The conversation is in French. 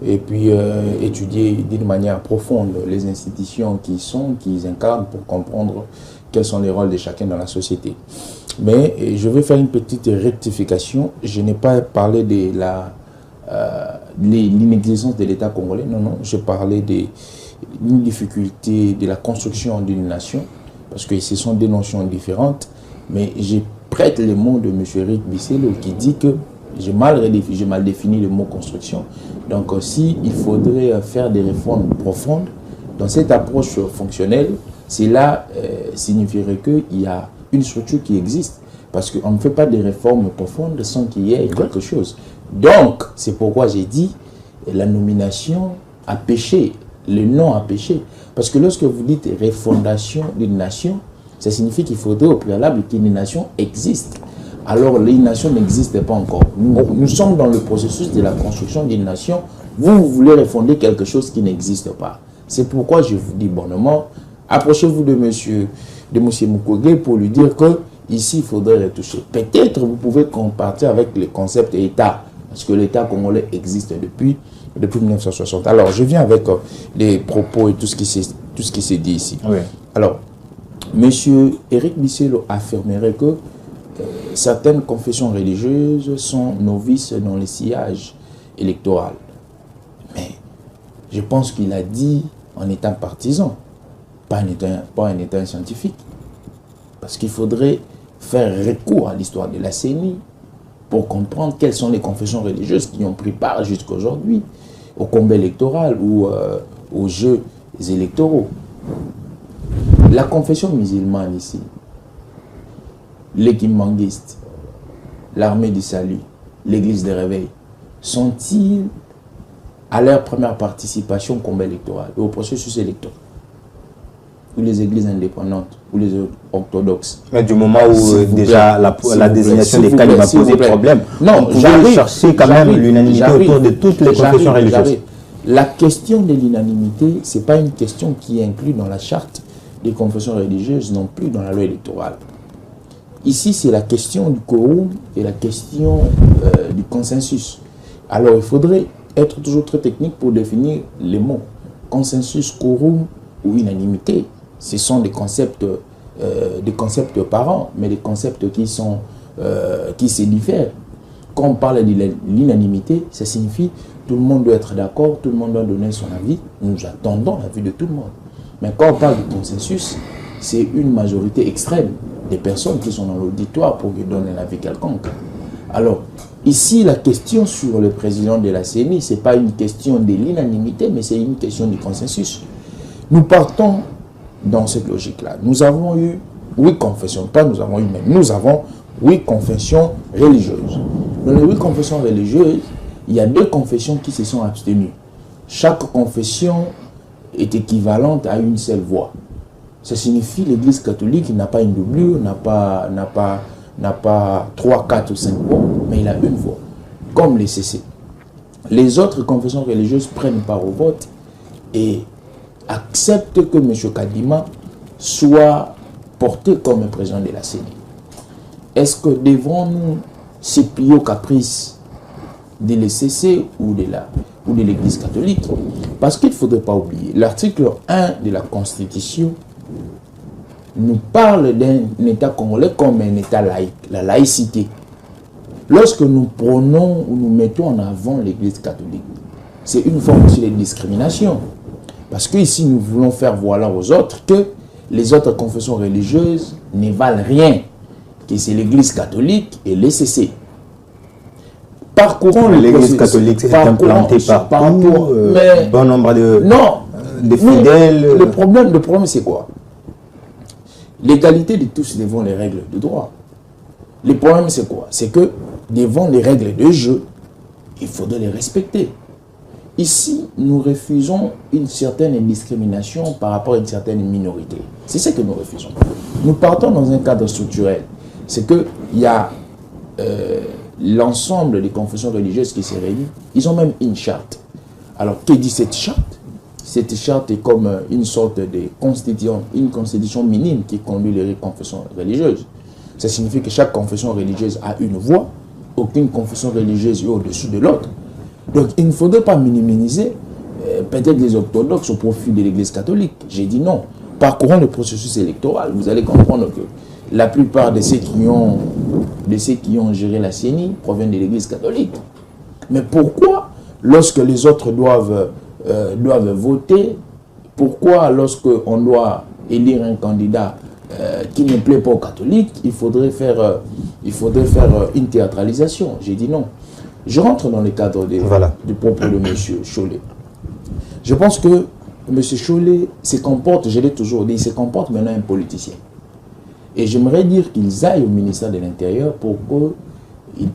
et puis étudier d'une manière profonde les institutions qu'ils incarnent pour comprendre quels sont les rôles de chacun dans la société. Mais je vais faire une petite rectification. Je n'ai pas parlé de l'inexistence de l'État congolais. Non, non, je parlais d'une difficulté de la construction d'une nation, parce que ce sont des notions différentes. Mais je prête les mots de M. Eric Bisselo qui dit que j'ai mal défini le mot construction. Donc, si il faudrait faire des réformes profondes dans cette approche fonctionnelle, cela signifierait qu'il y a une structure qui existe. Parce qu'on ne fait pas des réformes profondes sans qu'il y ait quelque chose. Donc, c'est pourquoi j'ai dit la nomination a péché, le nom a péché. Parce que lorsque vous dites refondation d'une nation, ça signifie qu'il faudrait au préalable qu'une nation existe. Alors, les nations n'existent pas encore. Nous sommes dans le processus de la construction d'une nation. Vous voulez refonder quelque chose qui n'existe pas. C'est pourquoi je vous dis bonnement, approchez-vous de monsieur Mukwege pour lui dire que ici, il faudrait retoucher. Peut-être vous pouvez compartir avec le concept État, parce que l'État congolais existe depuis 1960. Alors, je viens avec les propos et tout ce qui s'est dit ici. Oui. Alors, monsieur Eric Bisselo affirmerait que certaines confessions religieuses sont novices dans le sillage électoral. Mais je pense qu'il a dit en étant partisan, pas en étant scientifique. Parce qu'il faudrait faire recours à l'histoire de la CENI pour comprendre quelles sont les confessions religieuses qui ont pris part jusqu'à aujourd'hui au combat électoral ou aux jeux électoraux. La confession musulmane ici, les kimbanguistes, l'armée du salut, l'église des réveils, sont-ils à leur première participation au combat électoral et au processus électoral? Ou les églises indépendantes, ou les orthodoxes. Mais du moment où déjà la désignation des calmes a posé problème, non, j'arrive chercher quand même l'unanimité autour de toutes les confessions religieuses. La question de l'unanimité, ce n'est pas une question qui est inclue dans la charte des confessions religieuses, non plus dans la loi électorale. Ici, c'est la question du quorum et la question du consensus. Alors, il faudrait être toujours très technique pour définir les mots. Consensus, quorum ou unanimité. Ce sont des concepts parents, mais des concepts qui se diffèrent. Quand on parle de l'unanimité, ça signifie tout le monde doit être d'accord, tout le monde doit donner son avis. Nous attendons l'avis de tout le monde. Mais quand on parle de consensus, c'est une majorité extrême des personnes qui sont dans l'auditoire pour qu'ils donnent un avis quelconque. Alors, ici, la question sur le président de la CENI, ce n'est pas une question de l'unanimité, mais c'est une question du consensus. Nous partons dans cette logique-là. Nous avons eu 8 confessions, pas nous avons eu, mais nous avons 8 confessions religieuses. Dans les 8 confessions religieuses, il y a 2 confessions qui se sont abstenues. Chaque confession est équivalente à une seule voix. Ça signifie que l'Église catholique n'a pas une doublure, n'a pas 3, 4 ou 5 voix, mais il a une voix, comme les CC. Les autres confessions religieuses prennent part au vote et acceptent que M. Kadima soit porté comme président de la CENI. Est-ce que devons-nous se plier aux caprices de l'ECC ou de l'Église catholique? Parce qu'il ne faudrait pas oublier, l'article 1 de la Constitution nous parle d'un État congolais comme un État laïque, la laïcité. Lorsque nous prenons ou nous mettons en avant l'Église catholique, c'est une forme aussi de discrimination. Parce qu'ici, nous voulons faire voir aux autres que les autres confessions religieuses ne valent rien, que c'est l'Église catholique et l'ECC. Parcourons l'Église catholique est implantée partout, mais bon nombre de fidèles. Le problème c'est quoi? L'égalité de tous devant les règles de droit. Le problème c'est quoi? C'est que devant les règles de jeu, il faudrait les respecter. Ici, nous refusons une certaine discrimination par rapport à une certaine minorité. C'est ce que nous refusons. Nous partons dans un cadre structurel. C'est qu'il y a l'ensemble des confessions religieuses qui se réunissent. Ils ont même une charte. Alors, que dit cette charte? Cette charte est comme une sorte de constitution minime qui conduit les confessions religieuses. Ça signifie que chaque confession religieuse a une voix. Aucune confession religieuse est au-dessus de l'autre. Donc il ne faudrait pas minimiser peut-être les orthodoxes au profit de l'Église catholique. J'ai dit non. Parcourant le processus électoral, vous allez comprendre que la plupart de ceux qui ont géré la CENI proviennent de l'Église catholique. Mais pourquoi, lorsque les autres doivent voter, pourquoi lorsqu'on doit élire un candidat qui ne plaît pas aux catholiques, il faudrait faire une théâtralisation? J'ai dit non. Je rentre dans le cadre du propos de M. Chollet. Je pense que M. Chollet se comporte, je l'ai toujours dit, il se comporte maintenant un politicien. Et j'aimerais dire qu'ils aillent au ministère de l'Intérieur pour que